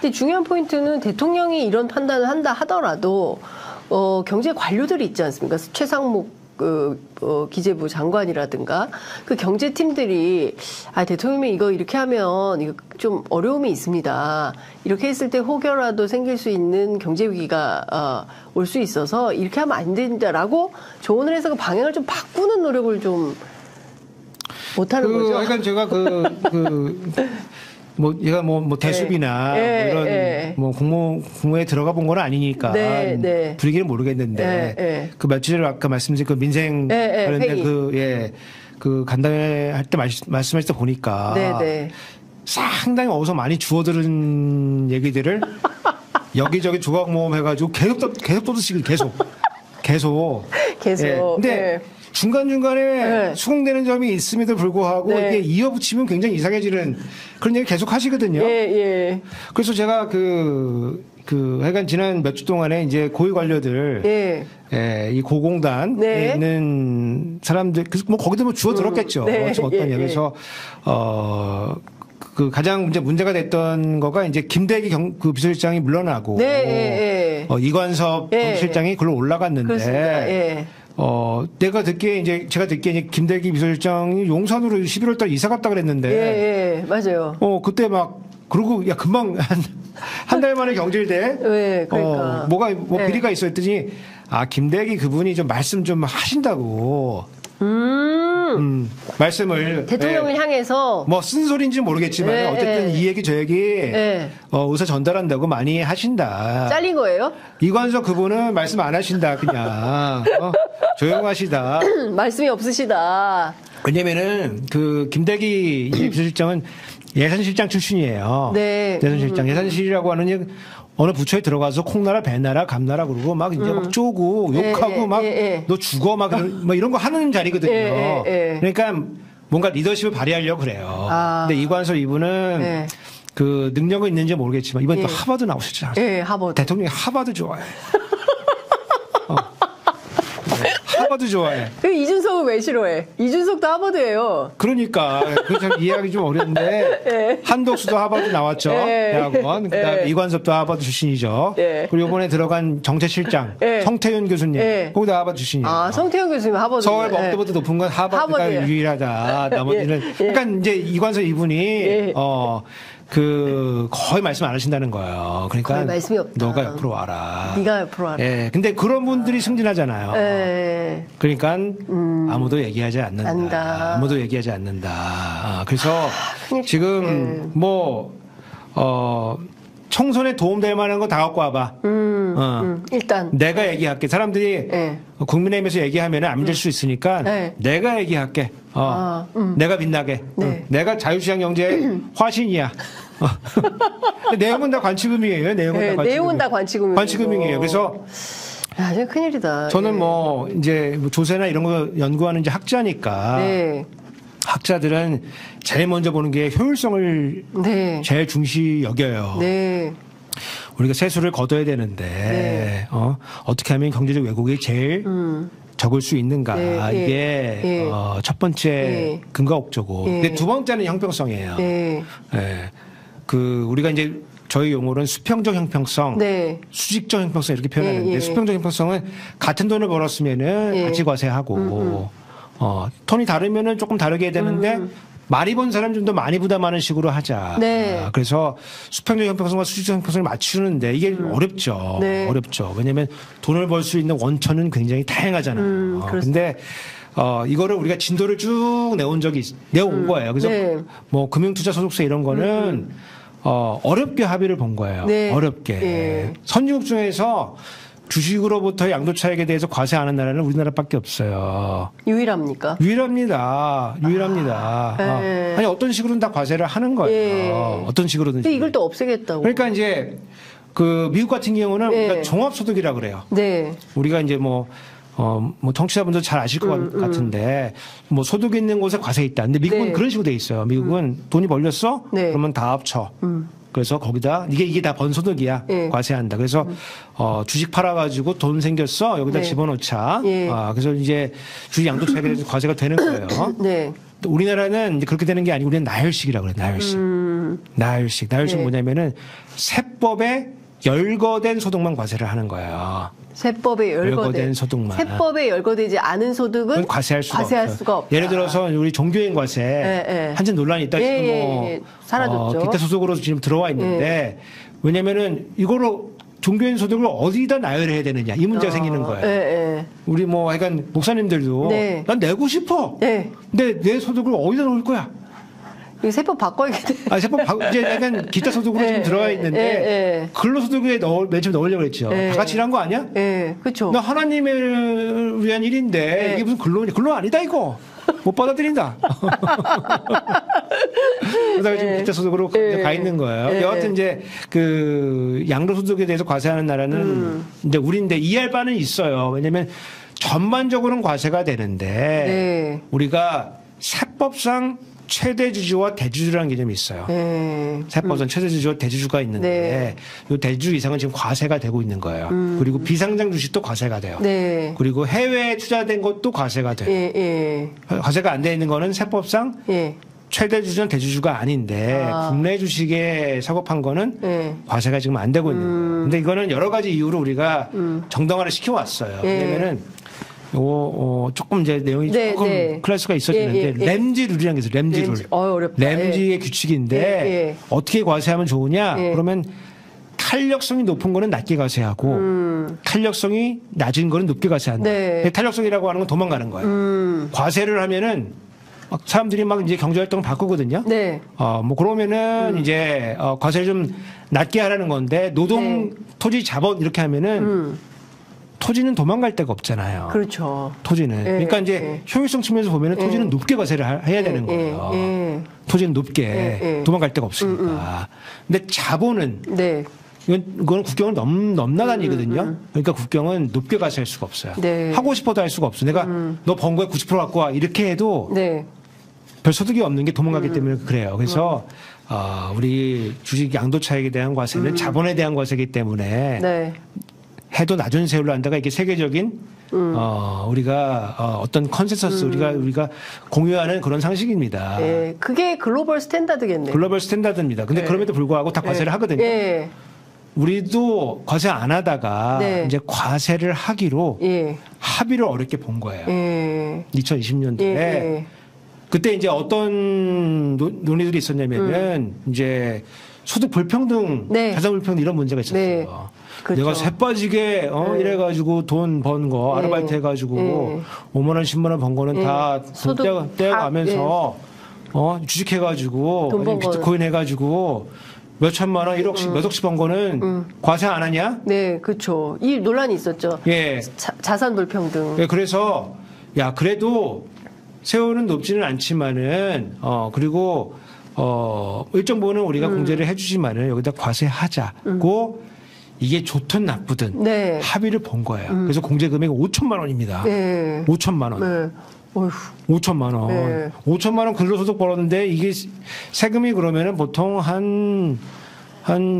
근데 중요한 포인트는 대통령이 이런 판단을 한다 하더라도 경제 관료들이 있지 않습니까? 최상목 기재부 장관이라든가 그 경제팀들이 대통령이 이거 이렇게 하면 이거 좀 어려움이 있습니다. 이렇게 했을 때 혹여라도 생길 수 있는 경제 위기가 올 수 있어서 이렇게 하면 안 된다라고 조언을 해서 그 방향을 좀 바꾸는 노력을 좀 못하는 거죠. 그러니까 제가 얘가 대수비나 이런 공무에 들어가 본 건 아니니까 분위기는 모르겠는데 그 며칠 아까 말씀드린 그 민생 관련된 그 간담회 할 때 말씀하실 때 보니까 상당히 어디서 많이 주워들은 얘기들을 여기저기 조각 모험 해가지고 계속 떠드시길 계속. 근데 중간중간에 수긍되는 점이 있음에도 불구하고 이게 이어붙이면 굉장히 이상해지는 그런 얘기 계속 하시거든요. 그래서 제가 하여간 지난 몇 주 동안에 이제 고위 관료들, 이 고공단에 있는 사람들, 거기도 주워들었겠죠. 어떤 얘기. 그래서, 가장 문제가 됐던 거가 이제 김대기 비서실장이 물러나고, 이관섭 실장이 글로 올라갔는데, 제가 듣기에 김대기 비서실장이 용산으로 11월달 이사 갔다 그랬는데. 맞아요. 그때 그러고, 금방 한 달 만에 경질돼. 그러니까. 비리가 있어 했더니, 김대기 그분이 좀 말씀 좀 하신다고. 말씀을. 대통령을 향해서. 쓴소리인지는 모르겠지만, 어쨌든 이 얘기 저 얘기, 의사 전달한다고 많이 하신다. 잘린 거예요? 이관석 그분은 말씀 안 하신다, 그냥. 조용하시다. 말씀이 없으시다. 왜냐면은, 김대기 비서실장은 예산실장 출신이에요. 예산실장. 예산실이라고 하는 어느 부처에 들어가서 콩나라, 배나라, 감나라 그러고 이제 쪼고 욕하고 너 죽어 이런 거 하는 자리거든요. 그러니까 뭔가 리더십을 발휘하려고 그래요. 근데 이관섭 이분은 그 능력은 있는지 모르겠지만 이번에 또 하버드 나오셨잖아요. 하버드. 대통령이 하버드 좋아해. 하버드 좋아해. 이준석은 왜 싫어해? 이준석도 하버드예요. 그러니까 참 이해하기 좀 어려운데 한덕수도 하버드 나왔죠. 대학원. 그다음에 이관섭도 하버드 출신이죠. 그리고 이번에 들어간 정책실장 성태윤 교수님 거기도 하버드 출신이에요. 성태윤 교수님 하버드. 서울 법대보다 높은 건 하버드가 유일하다. 나머지는 그러니까 이제 이관섭 이분이 거의 말씀 안 하신다는 거예요. 그러니까 거의 말씀이 없다. 너가 옆으로 와라. 네가 옆으로 와라. 근데 그런 분들이 승진하잖아요. 그러니까 아무도 얘기하지 않는다. 아무도 얘기하지 않는다. 그래서 지금 총선에 도움될 만한 거 다 갖고 와봐. 일단 내가 얘기할게. 사람들이 국민의힘에서 얘기하면 안 믿을 수 있으니까 내가 얘기할게. 내가 빛나게. 내가 자유시장 경제의 화신이야. 내용은 다 관치금융이에요. 내용은 다 관치금융이에요. 그래서 진짜 큰일이다. 저는 이제 조세나 이런 거 연구하는 이제 학자니까. 학자들은 제일 먼저 보는 게 효율성을 제일 중시 여겨요. 우리가 세수를 거둬야 되는데 어떻게 하면 경제적 왜곡이 제일 적을 수 있는가. 이게 첫 번째 근거 억조고. 근데 두 번째는 형평성이에요. 우리가 이제 저희 용어로는 수평적 형평성, 수직적 형평성 이렇게 표현하는데 수평적 형평성은 같은 돈을 벌었으면은 같이 과세하고 톤이 다르면은 조금 다르게 해야 되는데 많이 번 사람 좀 더 많이 부담하는 식으로 하자. 그래서 수평적 형평성과 수직적 형평성을 맞추는데 이게 어렵죠. 어렵죠. 왜냐하면 돈을 벌 수 있는 원천은 굉장히 다양하잖아요. 그런데 이거를 우리가 진도를 쭉 내온 거예요. 그래서 금융투자소득세 이런 거는 어렵게 합의를 본 거예요. 어렵게. 선진국 중에서 주식으로부터의 양도 차익에 대해서 과세 안 하는 나라는 우리나라밖에 없어요. 유일합니까? 유일합니다. 아니 어떤 식으로든 다 과세를 하는 거예요. 어떤 식으로든지. 근데 이걸 또 없애겠다고. 그러니까 이제 미국 같은 경우는 우리가 종합소득이라 그래요. 우리가 이제 청취자분들 잘 아실 것 같은데 소득 있는 곳에 과세 있다. 근데 미국은 그런 식으로 돼 있어요. 미국은 돈이 벌렸어? 그러면 다 합쳐. 그래서 거기다 이게 다 번소득이야. 과세한다. 그래서 주식 팔아가지고 돈 생겼어. 여기다 집어넣자. 그래서 이제 주식 양도차익에 대해서 과세가 되는 거예요. 우리나라는 이제 그렇게 되는 게 아니고 우리는 나열식이라고 그래요. 나열식. 나흘씩 뭐냐면은 세법에 열거된 소득만 과세를 하는 거예요. 세법에 열거된 소득만. 세법에 열거되지 않은 소득은 과세할 수가 없다. 예를 들어서 우리 종교인 과세 한참 논란이 있다 지금 사라졌죠. 기타 소득으로 지금 들어와 있는데 왜냐면은 이거로 종교인 소득을 어디다 나열해야 되느냐 이 문제가 생기는 거예요. 우리 뭐 하여간 목사님들도 난 내고 싶어. 근데 내 소득을 어디다 놓을 거야? 이 세법 바꿔야겠네. 세법 이제 약간 기타 소득으로 지금 들어가 있는데 근로소득에 맨 처음에 넣으려고 했죠. 다 같이 일한 거 아니야? 그렇죠. 나 하나님을 위한 일인데 이게 무슨 근로 아니다 이거. 못 받아들인다. 그래서 지금 기타 소득으로 가 있는 거예요. 여하튼 이제 그 양도소득에 대해서 과세하는 나라는 이제 우리인데 이해할 바는 있어요. 왜냐면 전반적으로는 과세가 되는데 우리가 세법상 최대 주주와 대주주라는 개념이 있어요. 세법상 최대 주주와 대주주가 있는데 이 대주주 이상은 지금 과세가 되고 있는 거예요. 그리고 비상장 주식도 과세가 돼요. 그리고 해외에 투자된 것도 과세가 돼요. 과세가 안 돼 있는 거는 세법상 최대 주주는 대주주가 아닌데 국내 주식에 사고판 거는 과세가 지금 안 되고 있는 거예요. 근데 이거는 여러 가지 이유로 우리가 정당화를 시켜왔어요. 왜냐면은 조금 이제 내용이 조금 클래스가 있어지는데 램지 룰이라는 게 있어요. 램지 룰. 램지의 규칙인데 어떻게 과세하면 좋으냐? 그러면 탄력성이 높은 거는 낮게 과세하고 탄력성이 낮은 거는 높게 과세한다. 탄력성이라고 하는 건 도망가는 거예요. 과세를 하면은 사람들이 막 이제 경제활동을 바꾸거든요. 뭐 그러면은 이제 과세를 좀 낮게 하라는 건데 노동, 토지, 자본 이렇게 하면은 토지는 도망갈 데가 없잖아요. 그렇죠. 토지는. 그러니까 이제 효율성 측면에서 보면은 토지는 높게 과세를 해야 되는 거예요. 토지는 높게 도망갈 데가 없으니까. 근데 자본은 이건 국경을 넘나다니거든요. 그러니까 국경은 높게 과세할 수가 없어요. 하고 싶어도 할 수가 없어. 내가 너 번 거에 90% 갖고 와 이렇게 해도 별 소득이 없는 게 도망가기 때문에 그래요. 그래서 우리 주식 양도 차익에 대한 과세는 자본에 대한 과세이기 때문에 해도 낮은 세율로 한다가 이게 세계적인 우리가 어떤 컨센서스 우리가 공유하는 그런 상식입니다. 그게 글로벌 스탠다드겠네요. 글로벌 스탠다드입니다. 근데 그럼에도 불구하고 다 과세를 하거든요. 우리도 과세 안 하다가 이제 과세를 하기로 합의를 어렵게 본 거예요. 2020년도에 그때 이제 어떤 논의들이 있었냐면은 이제 소득 불평등, 자산 불평등 이런 문제가 있었어요. 그렇죠. 내가 새 빠지게 이래가지고 돈 번 거 아르바이트 해가지고 5만 원, 10만 원 번 거는 다 떼어가면서 주식해가지고 아니면 비트코인 해가지고 몇 천만 원, 1억씩 몇 억씩 번 거는 과세 안 하냐? 그렇죠. 이 논란이 있었죠. 자산 불평등. 그래서 그래도 세율은 높지는 않지만은 그리고 일정 부분은 우리가 공제를 해주지만은 여기다 과세하자고 이게 좋든 나쁘든 합의를 본 거예요. 그래서 공제 금액이 5천만 원입니다. 5천만 원. 5천만 원. 5천만 원 근로소득 벌었는데 이게 세금이 그러면은 보통 한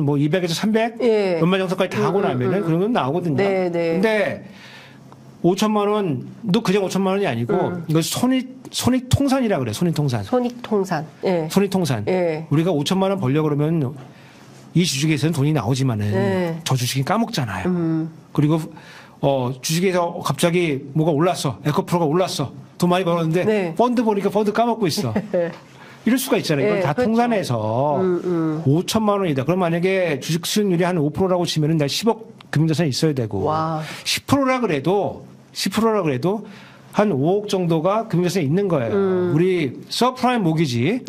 뭐 200에서 300? 몇만 정도까지 다 하고 나면은 그런 건 나오거든요. 근데 5천만 원도 그냥 5천만 원이 아니고 이거 손익통산이라 그래요. 손익통산. 손익통산. 우리가 5천만 원 벌려 그러면 이 주식에서는 돈이 나오지만은 저 주식이 까먹잖아요. 그리고 주식에서 갑자기 뭐가 올랐어. 에코프로가 올랐어. 돈 많이 벌었는데 펀드 보니까 펀드 까먹고 있어. 이럴 수가 있잖아요. 이걸 다 통산해서 5천만 원이다. 그럼 만약에 주식 수익률이 한 5%라고 치면은 나 10억 금융자산이 있어야 되고 10%라 그래도 한 5억 정도가 금융자산이 있는 거예요. 우리 서프라임 모기지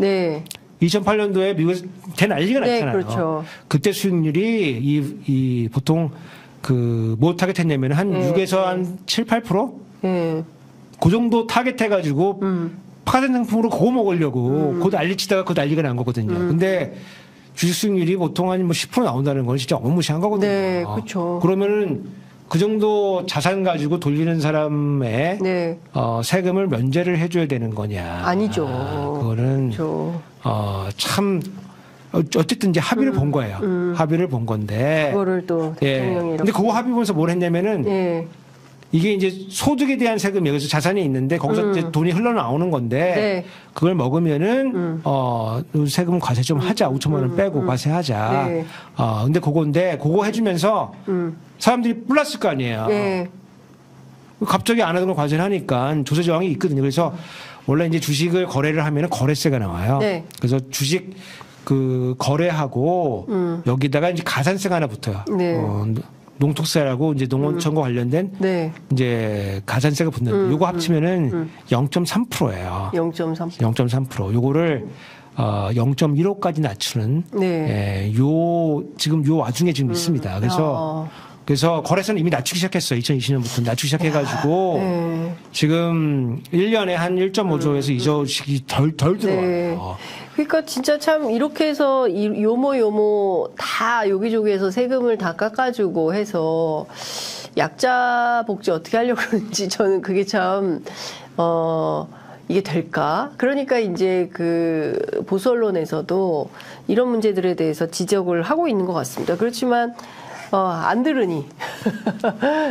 2008년도에 미국에서 대난리가 났잖아요. 그렇죠. 그때 수익률이 이 보통 뭐 타겟했냐면 한 6에서 한 7, 8%? 그 정도 타겟해가지고 파생 상품으로 그거 먹으려고 그거 난리치다가 그거 난리가 난 거거든요. 근데 주식 수익률이 보통 한 뭐 10% 나온다는 건 진짜 어마무시한 거거든요. 그렇죠. 그러면은 그 정도 자산 가지고 돌리는 사람의 세금을 면제를 해줘야 되는 거냐? 아니죠. 그거는 참 어쨌든 이제 합의를 본 거예요. 합의를 본 건데. 그거를 또 대통령이 근데 그거 합의 보면서 뭘 했냐면은 이게 이제 소득에 대한 세금이에요. 그래서 자산이 있는데 거기서 이제 돈이 흘러나오는 건데 네. 그걸 먹으면은 세금 과세 좀 하자. 5천만 원 빼고 과세하자. 네. 근데 그거 해주면서 사람들이 몰랐을 거 아니에요. 네. 갑자기 안 하던 걸 과세를 하니까 조세 저항이 있거든요. 그래서 원래 이제 주식을 거래를 하면은 거래세가 나와요. 네. 그래서 주식 그 거래하고 여기다가 이제 가산세가 하나 붙어요. 네. 농특세라고 이제 농어촌과 관련된 네. 이제 가산세가 붙는 요거 합치면은 0.3%예요. 0.3%. 0.3%. 요거를 0.15까지 낮추는 네. 지금 요 와중에 지금 있습니다. 그래서 거래세는 이미 낮추기 시작했어요. 2020년부터 낮추기 시작해가지고 네. 지금 1년에 한 1.5조에서 2조씩이 덜 들어와요. 네. 그러니까 진짜 참 이렇게 해서 요모 다 여기저기에서 세금을 다 깎아주고 해서 약자 복지 어떻게 하려고 그러는지 저는 그게 참 이게 될까? 그러니까 이제 그 보수 언론에서도 이런 문제들에 대해서 지적을 하고 있는 것 같습니다. 그렇지만 안 들으니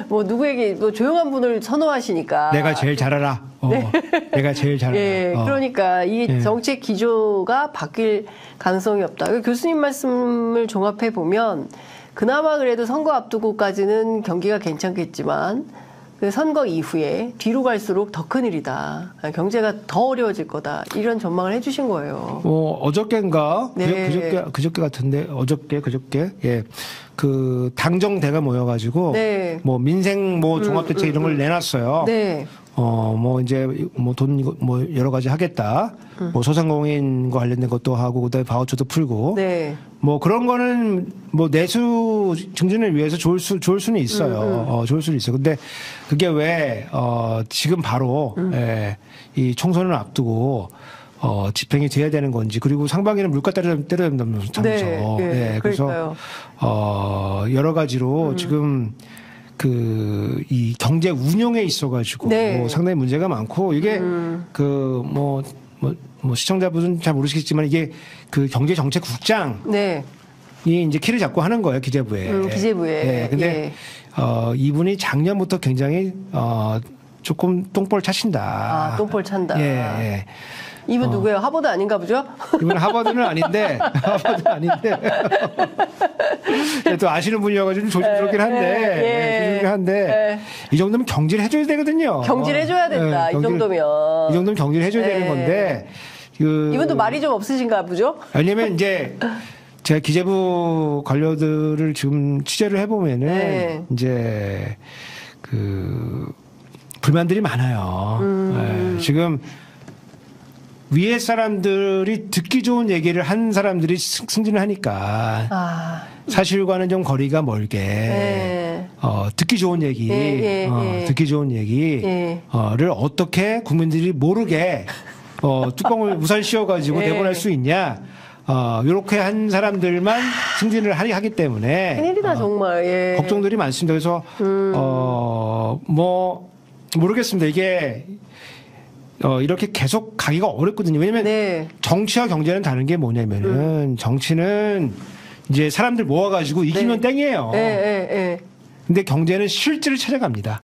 뭐 누구에게 뭐 조용한 분을 선호하시니까 내가 제일 잘 알아. 네. 내가 제일 잘 알아. 예, 그러니까 이 정책 기조가 바뀔 가능성이 없다. 교수님 말씀을 종합해 보면 그나마 그래도 선거 앞두고까지는 경기가 괜찮겠지만 그 선거 이후에 뒤로 갈수록 더 큰일이다. 경제가 더 어려워질 거다. 이런 전망을 해주신 거예요. 어저께인가? 네. 그저께 같은데 그저께 예. 그 당정대가 모여가지고 네. 뭐 민생 뭐 종합대책 이런 걸 내놨어요. 네. 뭐 이제 뭐 돈 뭐 여러 가지 하겠다. 뭐 소상공인과 관련된 것도 하고 그다음에 바우처도 풀고. 네. 뭐 그런 거는 뭐 내수 증진을 위해서 좋을 수는 있어요. 좋을 수는 있어요. 근데 그게 왜 지금 바로 이 총선을 앞두고 집행이 돼야 되는 건지, 그리고 상반기는 물가 때려야 된다면서. 네, 그래서 여러 가지로 지금 이 경제 운영에 있어가지고 상당히 문제가 많고, 이게 시청자분은 잘 모르시겠지만 이게 그 경제정책국장이 이제 키를 잡고 하는 거예요, 기재부에. 기재부에. 네, 근데 이분이 작년부터 굉장히 조금 똥볼 차신다. 똥볼 찬다. 예. 이분 누구예요? 하버드 아닌가 보죠? 이분 하버드는 아닌데, 또 아시는 분이어가지고 조심스럽긴 한데, 이 정도면 경질을 해줘야 되거든요. 경질해줘야 된다, 이 정도면. 이 정도면 경질을 해줘야 되는 건데, 이분도 말이 좀 없으신가 보죠? 왜냐면 이제, 제가 기재부 관료들을 지금 취재를 해보면은, 이제, 불만들이 많아요. 지금, 위에 사람들이 듣기 좋은 얘기를 한 사람들이 승진을 하니까 사실과는 좀 거리가 멀게 듣기 좋은 얘기, 듣기 좋은 얘기를 어떻게 국민들이 모르게 뚜껑을 우산 씌워가지고 내보낼 수 있냐. 요렇게 한 사람들만 승진을 하기 때문에 큰일이다 정말. 걱정들이 많습니다. 그래서 뭐 모르겠습니다. 이게 이렇게 계속 가기가 어렵거든요. 왜냐면 정치와 경제는 다른 게 뭐냐면은 정치는 이제 사람들 모아가지고 이기면 땡이에요. 근데 경제는 실질을 찾아갑니다.